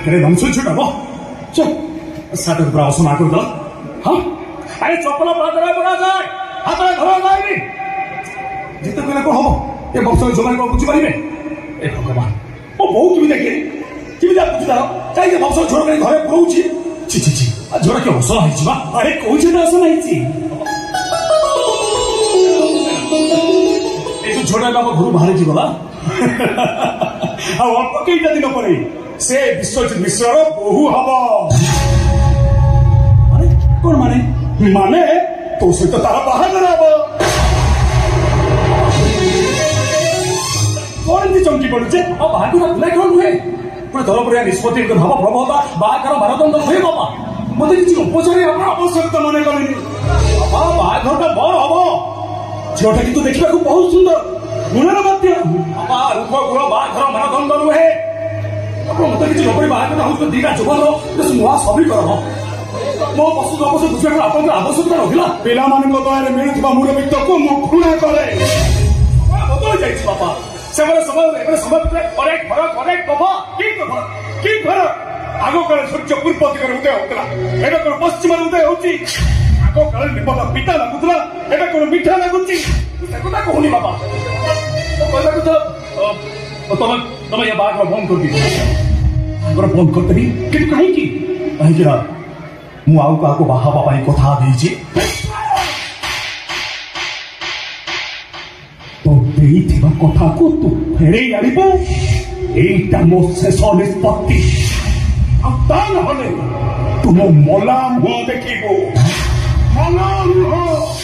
बेटे नमसो छुटा चल साटर पूरा असना कर दो हाँ अरे चपल पादरा पड़ा जाए हाथ धरा जाएगी जिते कहले कौन हम ये बक्स जमाई को बुझी पारे ए भगवान ओ बहुत भी देखे कि बुझी दार कहीं बक्स छोड़ कर घरे पहुंची ची ची ची झोड़ा के हसना है अरे कौन से हसना है ये तो छोड़ा बाबा घर बाहर जी गला अल्प कईटा दिन पर से विश्वजित मिश्र बहु हम कौन माने माने तो सहित तार बाहागर हम कौन चमकी पड़ुचे बाहागर बुलाई कौन नुहे पुणे दरपरिया निष्पत्ति भाव प्रभता बाहागर भारतंड हुए बाबा मत किसी उपचार आवश्यकता मन करें बाबा बाहागर बड़ हम झीटा कि देखा बहुत सुंदर गुणर बाबा रूप गुण बाहागर मानदंड नुहे मत किसी नक बाहागर हूँ दीटा जुगर नुआ सबलीकरण मो पशु तपस बुझा आप आवश्यकता रखा पिला दया मिलूवा मुरबित्त को घृणा कै बदल जाइए बापा से समय अनेक फरक अनेक कि फरक आग काल सूर्य पूर्व दिगरे उदय होता एटा कौन पश्चिम उदय होग काल निपद पिता लगुला एटा कौन मीठा लगुच कहूनी बापा तुम ये बाघ बंद कर दी बंद करदेवी कि कहीं मु आउ का बाहाबा कथा देछि तो देइथिबा कथा को तू फेरे आनिबो एटा मो शेष निष्पत्ति आता नहले तुम मला मुह देखिबो मला मुह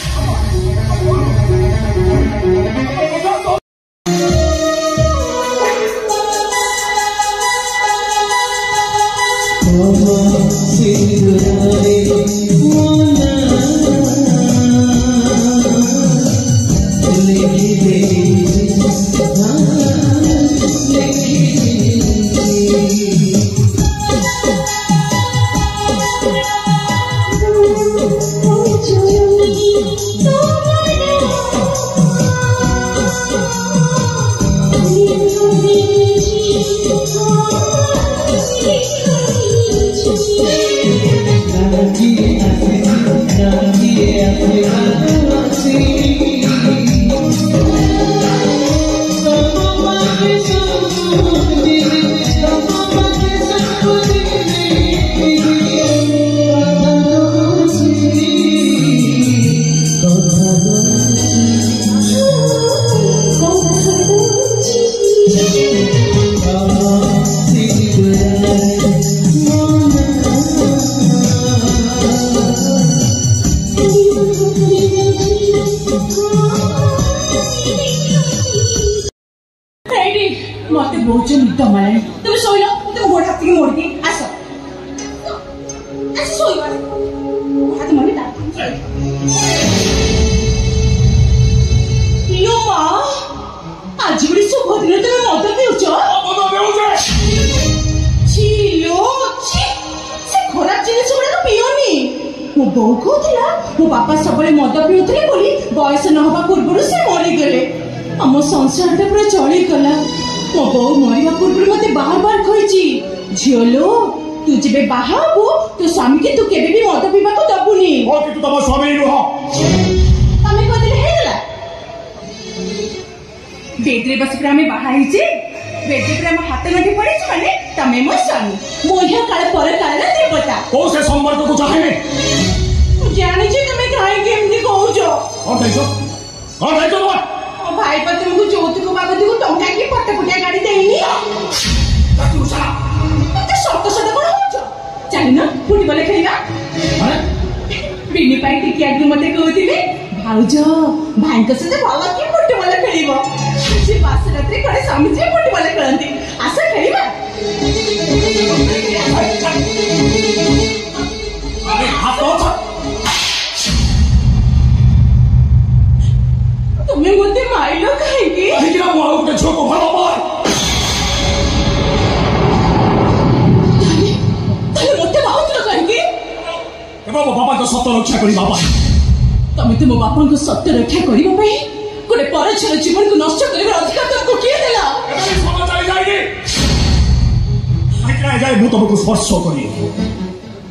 जाए जाए मु तुमको स्पर्श करी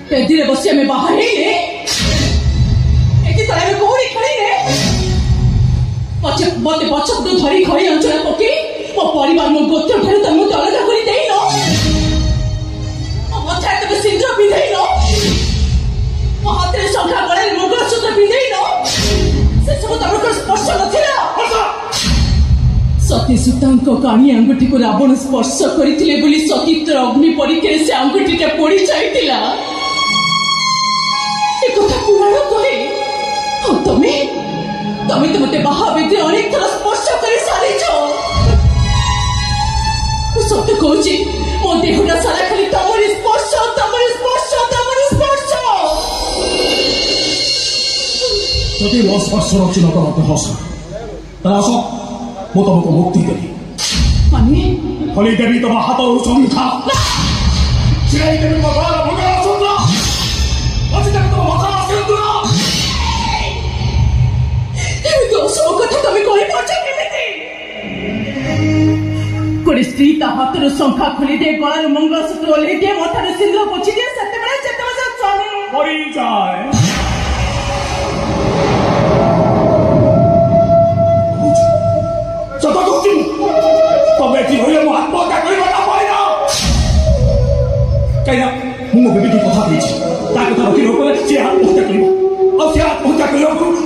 पेदिरे बसी हमें बाहर ही ले एती तरह में कोड़ी खड़ी रे पछे मते पछक दो धरी खड़ी अंचल पके ओ परिवार मो गोत्र ठारे तम मते अलग करी देई न ओ मथे तबे सिंदूर पिंधई न ओ हाथे संखा गळे मंगलसूत्र पिंधई न से सब तमको स्पर्श नथिला सती सीतांको काणी अंगुठी को रावण स्पर्श करथिले बोली सतीत्र अग्नि परीक्षा से अंगुठीटा पोड़ी जाइतिला ए कथा पुराण कहे हो तमे तमे तो मते बाहाबेदी अनेक थर स्पर्श करि सारिछो सत्य कहूची मो देहटा सारा खाली तमरी स्पर्श যদি মো স্পর্শ রচনা করতে হস তাহলে আস মো তোমাকে মুক্তি দেবি মানে হলি দেবী তোমার হাত সংখ্যা চিরাই দেবী তোমার বাবা মনে আসুন না অতি দেবী তোমার মাথা আসেন না তুমি তো সব কথা তুমি কই পারছো কেমিতি কোন স্ত্রী তা হাতের সংখ্যা খুলি দে গলার মঙ্গলসূত্র ওলে দে মাথার সিঁদুর পছি দিয়ে সেতেবেলে স্বামী মরি যায় सत कहूँ तब ये भैया मो आत्महत्या करना पाए ना कहीं मु बेबी कथा देछि ता कथा रखी लोक से आत्महत्या कर और से आत्महत्या कर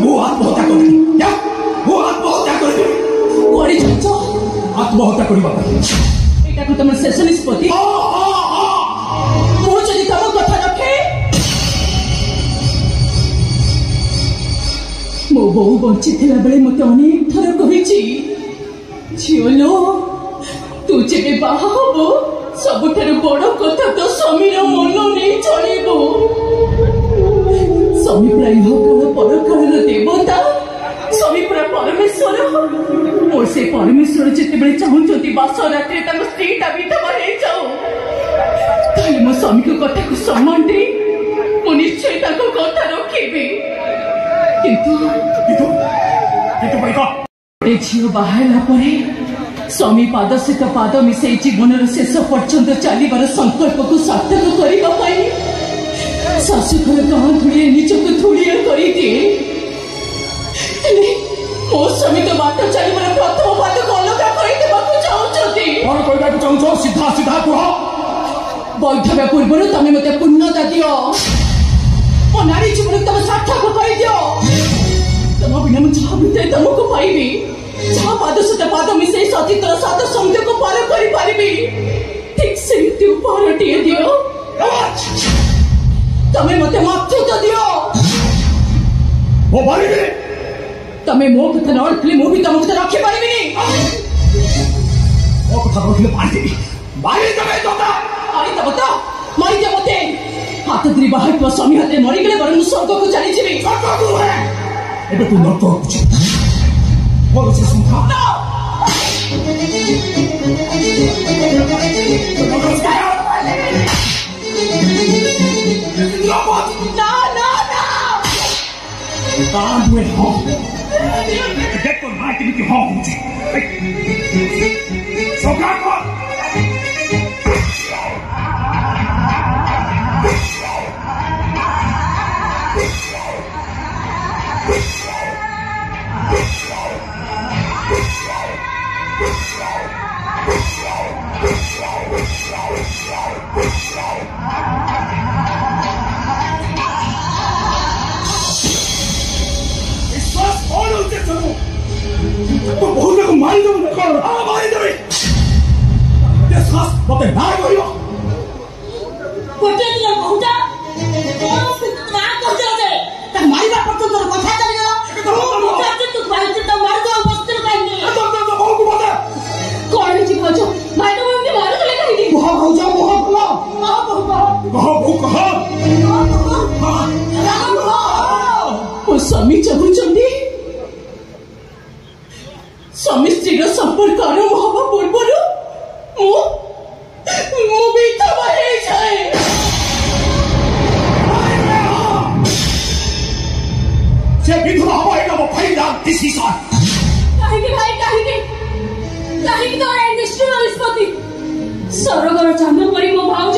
वो आत्महत्या कर या वो आत्महत्या कर कोड़ी छो आत्महत्या करबा एटा को तमर शेष निष्पत्ति मु जदि तम कथा रखे मो बहु बंची थिला बेले मते अनेक थर कहिछि झिओलो तू जेबे बाहा हबो सबुठार बड़ कथा तो स्वामीर मन नहीं चलिबो स्वामी प्राय काल परकाल देवता स्वामी प्राय परमेश्वर मोर से परमेश्वर जेते बेले चाहुचंती बास रात्रि तम स्त्रीटा विधवा हे जाओ ताले मो स्वामी को कथा को सम्मान दे मो निश्चय ताको कथा रखिबे किंतु भाई का झील बाहला परे स्वामी पाद सहित पाद मिसे जीवन शेष पर्यंत चलवर संकल्प को सार्थक करने शाशुघर गाँ धूड़े निजक धूड़िया कर दिए मो स्वामी तो बाट चलवर प्रथम पाद को अलग चाहते सीधा सीधा कह वैधव्य पूर्व तमें मत पुण्यता दियो मो नारी जीवन तुम सार्थक कर दियो तुम बिना मुझे हृदय तुमको पाइबी जहाँ पाद सहित पाद मिसे सतीतर सात सौंदर्य को पार कर पारिबी ठीक से उपहारटिए दियो तमें मते मातृत्व दियो वो पारिबी तमें मो कथा न रखले मो भी तम कथा रखि पारिबिनी मो कथा रखले मारी तमे तोता मारी दे मते हाथ धरी बाहर को स्वामी हाथे मरी गले बरन स्वर्ग को चली जीवी स्वर्ग को है एबे तू नर्क कुछ बोलो से सुनता ना काम हुए हो देखो मार के हो मुझे सोका को तो बहुत को मारी दो कौन आ मारी दो ये सास मते ना करियो कोटे दिया बहुता कौन से ना कर दे त मारीबा पड़तो तोर कथा चली गेला तो मुझे तू भाई तो मार दो वस्त्र काइने तो बहुत बता कौन जी खोजो भाई तो हमने मारो तो लेकर ही बहुत हो जाओ बहुत बोलो कहो ओ स्वामी चाहू चंदी स्वामी स्त्री संपर्क आरंभ हवा पूर्वर विधवा हो जाए से विधवा हवा एटा मो भाई राम डिसीजन काहे तो निष्ठुर निष्पत्ति सरगर चांद परी मो भाउज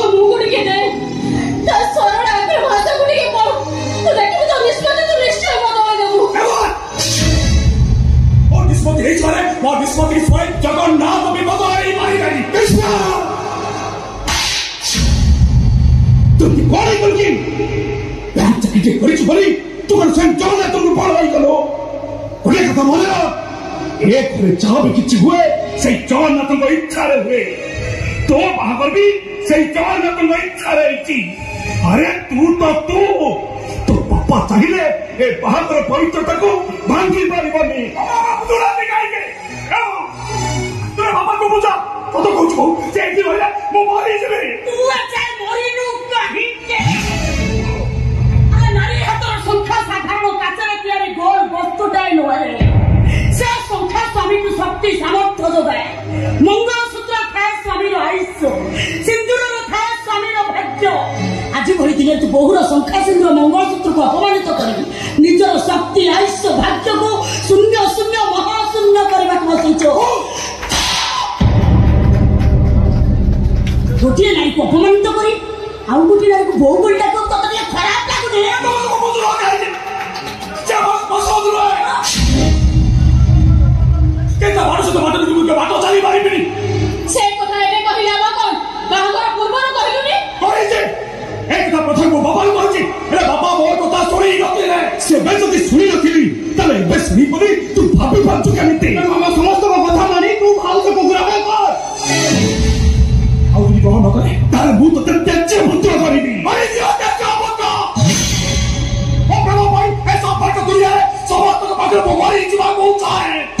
ଟିକେ କରିଛୁ ବୋଲି ତୁ କଣ ସ୍ୱୟଂ ଜଗନ୍ନାଥଙ୍କୁ ବଳ ହେଇଗଲୁ? ଗୋଟେ କଥା ମନେ ରଖ, ଏ ଘରେ ଯାହା ବି କିଛି ହୁଏ ସେଇ ଜଗନ୍ନାଥଙ୍କ ଇଚ୍ଛାରେ ହୁଏ। ତୋ ବାହାଘର ବି ସେଇ ଜଗନ୍ନାଥଙ୍କ ଇଚ୍ଛାରେ ହେଇଛି। ଆରେ ତୁ ତୋ ବାପା ଚାହିଁଲେ ଏ ବାହାଘର ପବିତ୍ରତାକୁ ଭାଙ୍ଗି ପାରିବନି। ତୋର ବାପାକୁ ବୁଝା, ତତେ କହୁଛୁ ବୋଉ ସେ ଏଠି ରହିଲେ ମୁଁ ମରିଯିବି। ତୁ ଏଯାଏ ମରିନୁ କାହିଁକି? ନାରୀ ହାତର ଶଙ୍ଖା ସାଧାରଣ କାଚରେ ତିଆରି ଗୋଲ ବସ୍ତୁଟାଏ ନୁହେଁ। ସେ ଶଙ୍ଖା ସ୍ୱାମୀକୁ ଶକ୍ତି ସାମର୍ଥ୍ୟ ଯୋଗାଏ। ମଙ୍ଗଳସୂତ୍ର ଥାଏ ସ୍ୱାମୀର ଆୟୁଷ, ସିନ୍ଦୁରର ଥାଏ ସ୍ୱାମୀର ଭାଗ୍ୟ। ଆଜି ଭଳି ଦିନେ ତୁ ବୋହୁର ଶଙ୍ଖା ସିନ୍ଦୁର ମଙ୍ଗଳସୂତ୍ରକୁ ଅପମାନିତ କରିବି ନିଜର ଶକ୍ତି ଆୟୁଷ ଭାଗ୍ୟକୁ ଶୂନ୍ୟ ଶୂନ୍ୟ ମହାଶୂନ୍ୟ କରିବାକୁ ବସିଛ। ଗୋଟିଏ ନାରୀକୁ ଅପମାନିତ କରି ଆଉ ଗୋଟିଏ ନାରୀକୁ ବୋହୁ ବୋଲି ଡାକ ତତେ ଟିକେ ଖରାପ ଲାଗୁନି? ବାଟ ଚାଲି ପାରିବିନି। ସେ କଥା ଏବେ କହିଲେ ହବ କଣ? ବାହାଘର ପୂର୍ବରୁ କହିଲୁନି? କହିଛି ଏ କଥା ପ୍ରଥମେ ମୋ ବାପାଙ୍କୁ କହିଛି। ହେଲେ ବାପା ମୋ କଥା ଶୁଣି ନଥିଲେ। ସେବେ ଯଦି ଶୁଣି ନଥିଲି ତାହେଲେ ଏବେ ଶୁଣିପରି ତୁ ଭାବି ପାରୁଛୁ କେମିତି? ଆମ ସମସ୍ତଙ୍କ କଥା ମାନି ତୁ ଭାଉଜକୁ ଗ୍ରହଣ କର। ଆଉ ଯଦି ଗ୍ରହଣ ନ କରେ ତାହେଲେ ମୁଁ ତୋତେ ତ୍ୟାଜ୍ୟ ପୁତ୍ର କରିବି। ମୋ ପ୍ରେମ ପାଇଁ ଏ ସମ୍ପର୍କ ଦୁନିଆରେ ସମସ୍ତଙ୍କ ପାଖରେ ମୁଁ ମରିଯିବାକୁ ଚାହେଁ।